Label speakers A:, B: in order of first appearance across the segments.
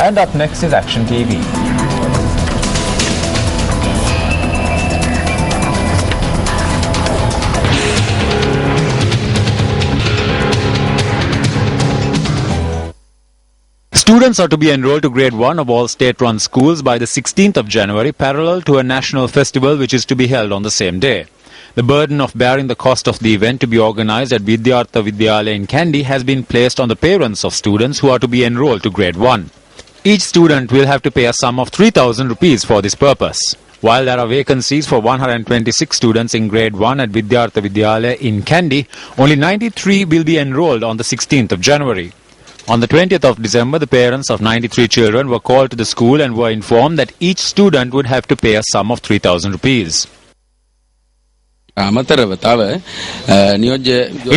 A: And up next is Action TV. Students are to be enrolled to grade 1 of all state-run schools by the 16th of January, parallel to a national festival which is to be held on the same day. The burden of bearing the cost of the event to be organized at Vidyartha Vidyalaya in Kandy has been placed on the parents of students who are to be enrolled to grade 1. Each student will have to pay a sum of 3,000 rupees for this purpose. While there are vacancies for 126 students in grade 1 at Vidyartha Vidyalaya in Kandy, only 93 will be enrolled on the 16th of January. On the 20th of December, the parents of 93 children were called to the school and were informed that each student would have to pay a sum of 3,000 rupees. In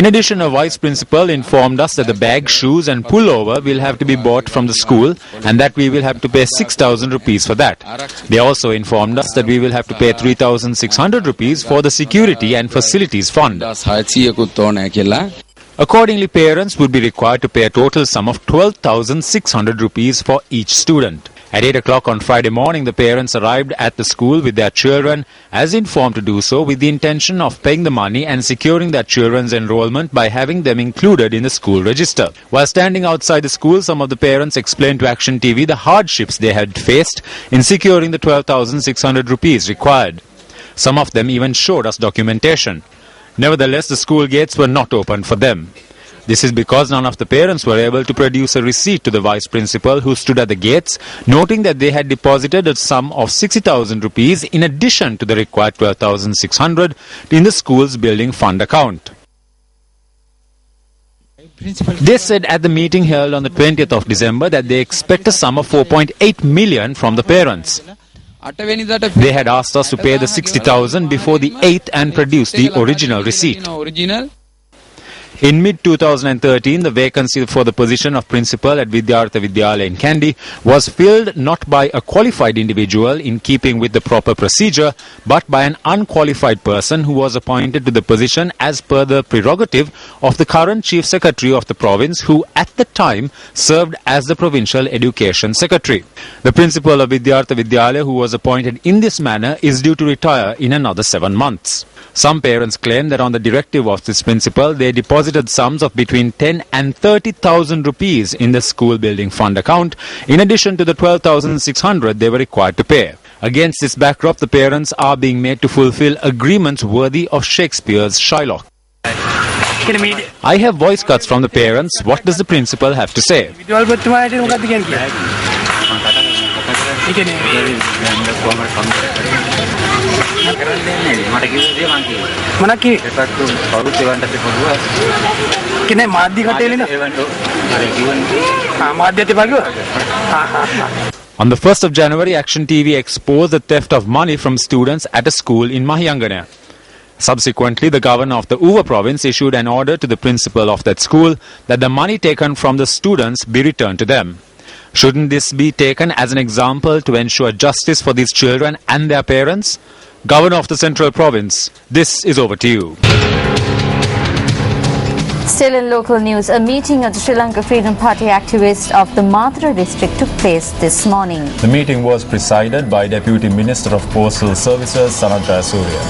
A: addition, a vice principal informed us that the bag, shoes and pullover will have to be bought from the school and that we will have to pay 6,000 rupees for that. They also informed us that we will have to pay 3,600 rupees for the security and facilities fund. Accordingly, parents would be required to pay a total sum of 12,600 rupees for each student. At 8 o'clock on Friday morning, the parents arrived at the school with their children, as informed to do so, with the intention of paying the money and securing their children's enrollment by having them included in the school register. While standing outside the school, some of the parents explained to Action TV the hardships they had faced in securing the 12,600 rupees required. Some of them even showed us documentation. Nevertheless, the school gates were not opened for them. This is because none of the parents were able to produce a receipt to the vice principal who stood at the gates, noting that they had deposited a sum of 60,000 rupees in addition to the required 12,600 in the school's building fund account. They said at the meeting held on the 20th of December that they expect a sum of 4.8 million from the parents. They had asked us to pay the 60,000 before the 8th and produce the original receipt. In mid-2013, the vacancy for the position of principal at Vidyartha Vidyalaya in Kandy was filled not by a qualified individual in keeping with the proper procedure, but by an unqualified person who was appointed to the position as per the prerogative of the current Chief Secretary of the province, who at the time served as the Provincial Education Secretary. The principal of Vidyartha Vidyalaya, who was appointed in this manner, is due to retire in another 7 months. Some parents claim that on the directive of this principal, they deposited sums of between 10 and 30,000 rupees in the school building fund account, in addition to the 12,600 they were required to pay. Against this backdrop, the parents are being made to fulfill agreements worthy of Shakespeare's Shylock. I have voice cuts from the parents. What does the principal have to say? On the 1st of January, Action TV exposed the theft of money from students at a school in Mahiyangana. Subsequently, the governor of the Uva province issued an order to the principal of that school that the money taken from the students be returned to them. Shouldn't this be taken as an example to ensure justice for these children and their parents? Governor of the Central Province, this is over to you.
B: Still in local news, a meeting of the Sri Lanka Freedom Party activists of the Mathura district took place this morning.
A: The meeting was presided by Deputy Minister of Postal Services, Sanat Jayasuriya.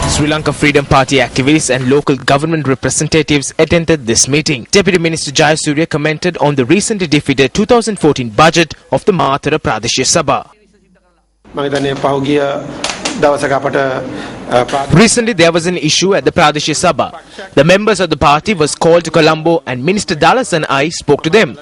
C: Sri Lanka Freedom Party activists and local government representatives attended this meeting. Deputy Minister Jayasuriya commented on the recently defeated 2014 budget of the Mathura Pradeshya Sabha. Recently, there was an issue at the Pradeshya Sabha. The members of the party was called to Colombo and Minister Dallas and I spoke to them.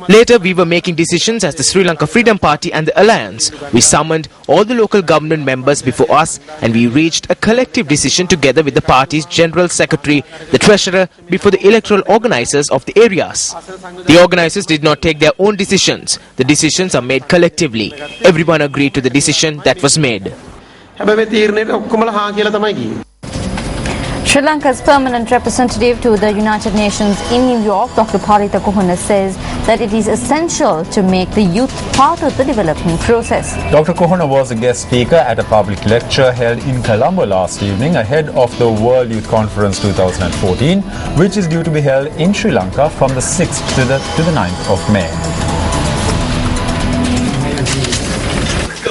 C: Later, we were making decisions as the Sri Lanka Freedom Party and the Alliance. We summoned all the local government members before us and we reached a collective decision together with the party's General Secretary, the Treasurer, before the electoral organizers of the areas. The organizers did not take their own decisions. The decisions are made collectively. Everyone agreed to the decision that was made.
B: Sri Lanka's permanent representative to the United Nations in New York, Dr. Paritha Kohana, says that it is essential to make the youth part of the development process.
A: Dr. Kohana was a guest speaker at a public lecture held in Colombo last evening ahead of the World Youth Conference 2014, which is due to be held in Sri Lanka from the 6th to the 9th of May.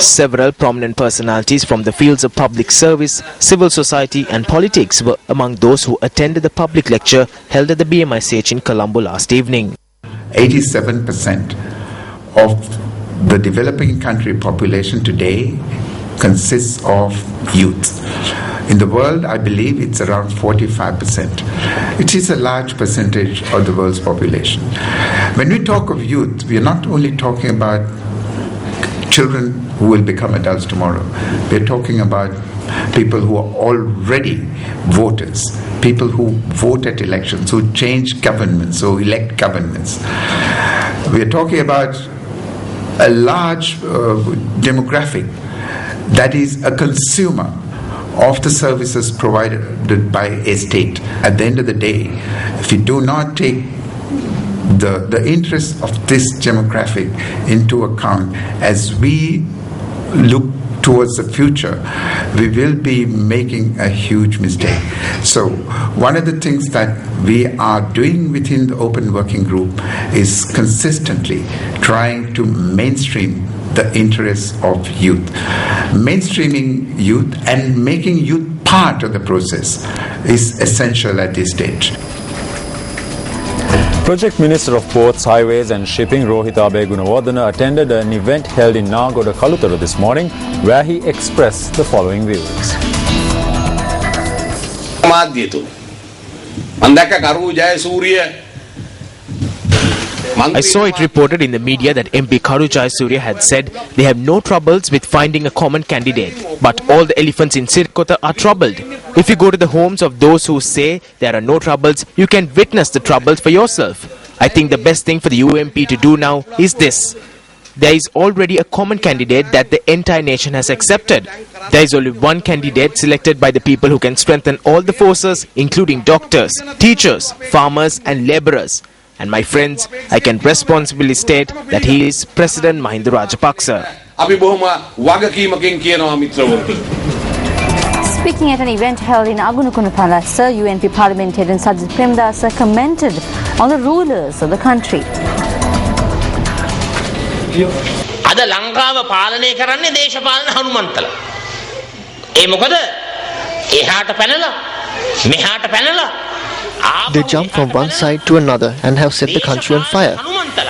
C: Several prominent personalities from the fields of public service, civil society and politics were among those who attended the public lecture held at the BMICH in Colombo last evening.
D: 87% of the developing country population today consists of youth. In the world, I believe it's around 45%. It is a large percentage of the world's population. When we talk of youth, we are not only talking about children who will become adults tomorrow. We're talking about people who are already voters, people who vote at elections, who change governments, who elect governments. We're talking about a large demographic that is a consumer of the services provided by a state. At the end of the day, if you do not take the interests of this demographic into account as we look towards the future, we will be making a huge mistake. So one of the things that we are doing within the Open Working Group is consistently trying to mainstream the interests of youth. Mainstreaming youth and making youth part of the process is essential at this stage.
A: Project Minister of Ports, Highways and Shipping Rohit Abe Gunawardena attended an event held in Nagoda, Kalutara this morning where he expressed the following views.
C: I saw it reported in the media that MP Karu Jayasuriya had said they have no troubles with finding a common candidate, but all the elephants in Sirkota are troubled. If you go to the homes of those who say there are no troubles, you can witness the troubles for yourself. I think the best thing for the UMP to do now is this. There is already a common candidate that the entire nation has accepted. There is only one candidate selected by the people who can strengthen all the forces, including doctors, teachers, farmers and labourers. And my friends, I can responsibly state that he is President Mahinda Rajapaksa.
B: Speaking at an event held in Agunukuna Palace, UNP parliamentarian Sajid Premdasa commented on the rulers of the country.
E: Ada Lankawa පාලනය කරන්නේ දේශපාලන හනුමන්තලා. ඒ මොකද? එහාට පැනලා මෙහාට පැනලා
F: They jump from one side to another and have set the country on fire.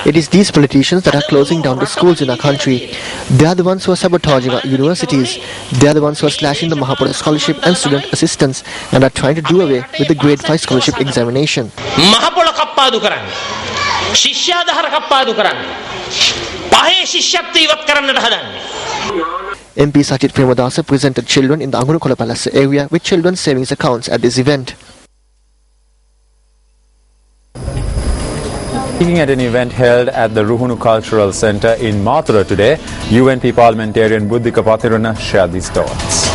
F: It is these politicians that are closing down the schools in our country. They are the ones who are sabotaging our universities. They are the ones who are slashing the Mahapoda scholarship and student assistance and are trying to do away with the grade 5 scholarship examination.
E: Mahapoda කප්පාදු කරන්නේ. ශිෂ්‍යාධාර කප්පාදු කරන්නේ. පහේ ශිෂ්‍යත්ව ඉවත් කරන්නට හදන්නේ.
F: MP Sajid Premdasa presented children in the Agunukuna Palace area with children's savings accounts at this event.
A: Speaking at an event held at the Ruhunu Cultural Centre in Mathura today, UNP parliamentarian Buddhika Pathiruna shared these thoughts.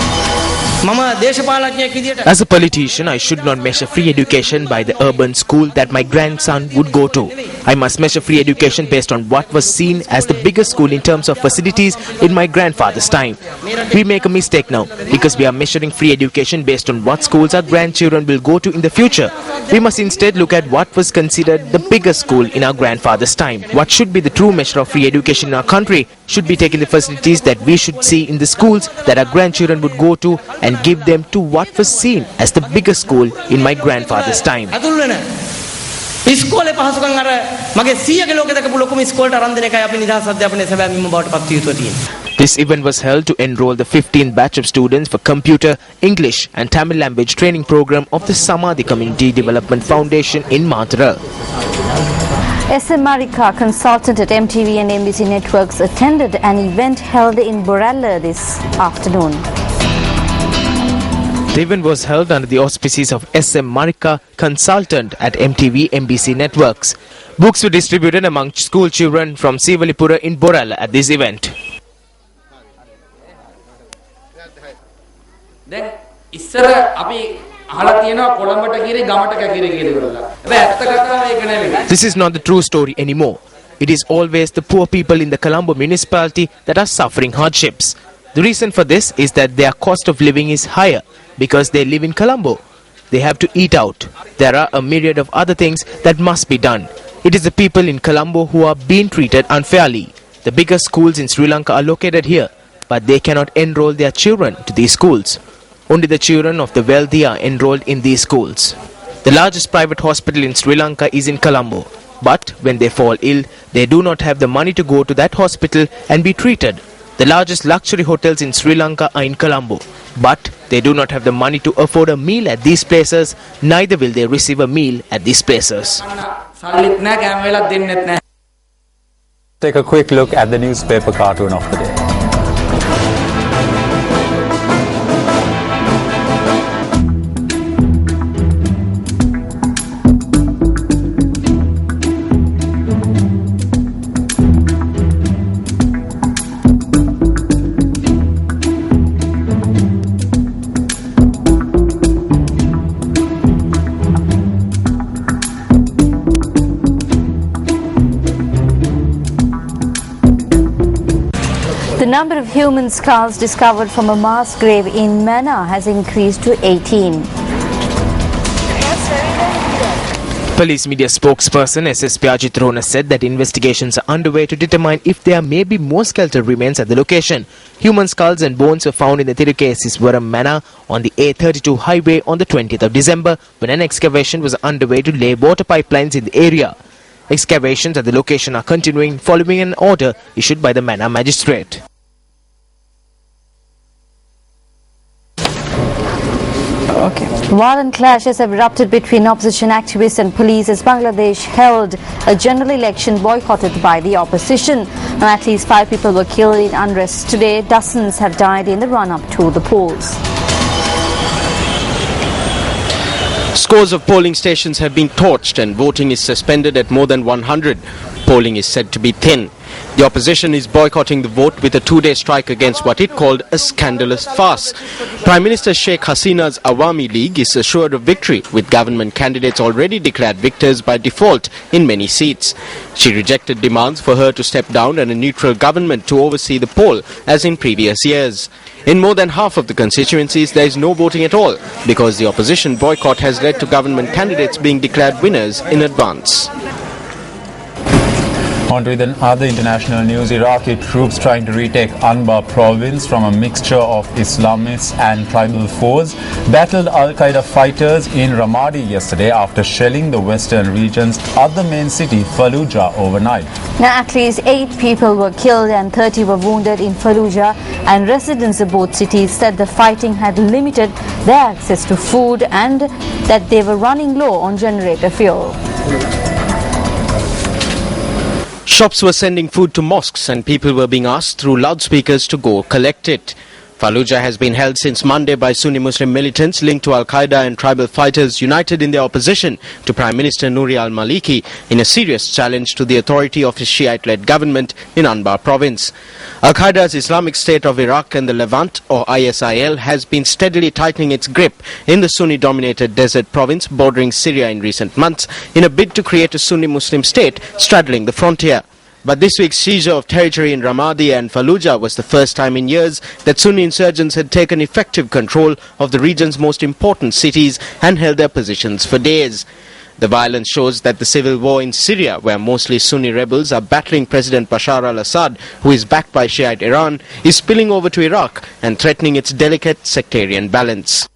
C: As a politician, I should not measure free education by the urban school that my grandson would go to. I must measure free education based on what was seen as the biggest school in terms of facilities in my grandfather's time. We make a mistake now because we are measuring free education based on what schools our grandchildren will go to in the future. We must instead look at what was considered the biggest school in our grandfather's time. What should be the true measure of free education in our country should be taking the facilities that we should see in the schools that our grandchildren would go to and give them to what was seen as the biggest school in my grandfather's time.
G: ඉස්කෝලේ පහසුකම් අර මගේ 100 ලෝකෙ දකපු ලොකුම ඉස්කෝලේට අරන් දෙන එකයි අපි නිදහස් අධ්‍යාපනයේ සැබෑම බවට පත් යුතුව තියෙන්නේ.
C: This event was held to enroll the 15th batch of students for Computer, English and Tamil language training program of the Samadhi Community Development Foundation in Mathura.
B: SM Marika, consultant at MTV and NBC Networks, attended an event held in Borella this afternoon.
C: The event was held under the auspices of SM Marika, consultant at MTV MBC Networks. Books were distributed among school children from Sivalipura in Borella at this event.
G: දැන් ඉස්සර අපි අහලා තියෙනවා කොළඹට ගිරේ ගමට කැකිරේ කියලා ඉවරලා. හැබැයි ඇත්ත කතාව ඒක නෙවෙයි.
C: This is not the true story anymore. It is always the poor people in the Colombo municipality that are suffering hardships. The reason for this is that their cost of living is higher because they live in Colombo. They have to eat out. There are a myriad of other things that must be done. It is the people in Colombo who are being treated unfairly. The biggest schools in Sri Lanka are located here. but they cannot enroll their children to these schools. Only the children of the wealthy are enrolled in these schools. The largest private hospital in Sri Lanka is in Colombo, but when they fall ill, they do not have the money to go to that hospital and be treated. The largest luxury hotels in Sri Lanka are in Colombo, but they do not have the money to afford a meal at these places, neither will they receive a meal at these places.
A: Take a quick look at the newspaper cartoon of the day.
B: The number of human skulls discovered from a mass grave in Mana has increased to 18.
C: Police media spokesperson SSP Ajit Rona said that investigations are underway to determine if there may be more skeletal remains at the location. Human skulls and bones were found in the Tirukesiswaram Mana on the A32 highway on the 20th of December when an excavation was underway to lay water pipelines in the area. Excavations at the location are continuing following an order issued by the Mana magistrate.
B: Violent clashes have erupted between opposition activists and police as Bangladesh held a general election boycotted by the opposition. Now, at least 5 people were killed in unrest today. Dozens have died in the run-up to the polls.
H: Scores of polling stations have been torched and voting is suspended at more than 100. Polling is said to be thin. The opposition is boycotting the vote with a 2-day strike against what it called a scandalous farce. Prime Minister Sheikh Hasina's Awami League is assured of victory, with government candidates already declared victors by default in many seats. She rejected demands for her to step down and a neutral government to oversee the poll, as in previous years. In more than half of the constituencies, there is no voting at all, because the opposition boycott has led to government candidates being declared winners in advance.
A: On to the other international news. Iraqi troops trying to retake Anbar province from a mixture of Islamists and tribal foes battled Al-Qaeda fighters in Ramadi yesterday after shelling the western region's other main city, Fallujah, overnight.
B: Now, at least 8 people were killed and 30 were wounded in Fallujah, and residents of both cities said the fighting had limited their access to food and that they were running low on generator fuel.
H: Shops were sending food to mosques and people were being asked through loudspeakers to go collect it. Fallujah has been held since Monday by Sunni Muslim militants linked to Al-Qaeda and tribal fighters united in their opposition to Prime Minister Nouri al-Maliki in a serious challenge to the authority of his Shiite-led government in Anbar province. Al-Qaeda's Islamic State of Iraq and the Levant, or ISIL, has been steadily tightening its grip in the Sunni-dominated desert province bordering Syria in recent months in a bid to create a Sunni Muslim state straddling the frontier. But this week's seizure of territory in Ramadi and Fallujah was the first time in years that Sunni insurgents had taken effective control of the region's most important cities and held their positions for days. The violence shows that the civil war in Syria, where mostly Sunni rebels are battling President Bashar al-Assad, who is backed by Shiite Iran, is spilling over to Iraq and threatening its delicate sectarian balance.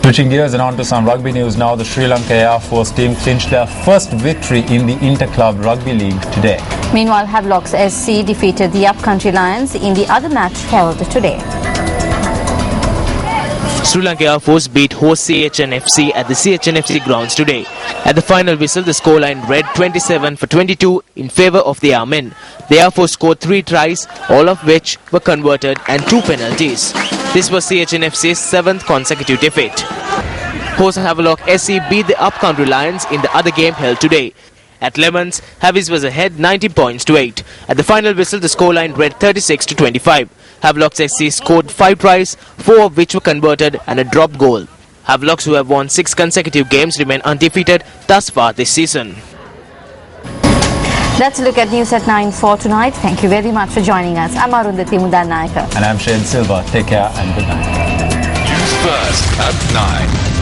A: Switching gears and on to some rugby news now. The Sri Lanka Air Force team clinched their first victory in the Inter-Club Rugby League today.
B: Meanwhile, Havelock's SC defeated the Upcountry Lions in the other match held today.
C: Sri Lanka Air Force beat host CHNFC at the CHNFC grounds today. At the final whistle, the scoreline read 27-22 in favour of the Airmen. The Air Force scored 3 tries, all of which were converted, and 2 penalties. This was CHNFC's 7th consecutive defeat. Host Havelock SC beat the Upcountry Lions in the other game held today. At Lemons, Havis was ahead 90 points to 8. At the final whistle, the scoreline read 36-25. Havelock's SC scored 5 tries, 4 of which were converted, and a dropped goal. Havelocks, who have won 6 consecutive games, remain undefeated thus far this season.
B: Let's look at news at 9 for tonight. Thank you very much for joining us. I'm Arundhati Mudanayaka.
A: And I'm Shane Silva. Take care and good night.
I: News First at 9.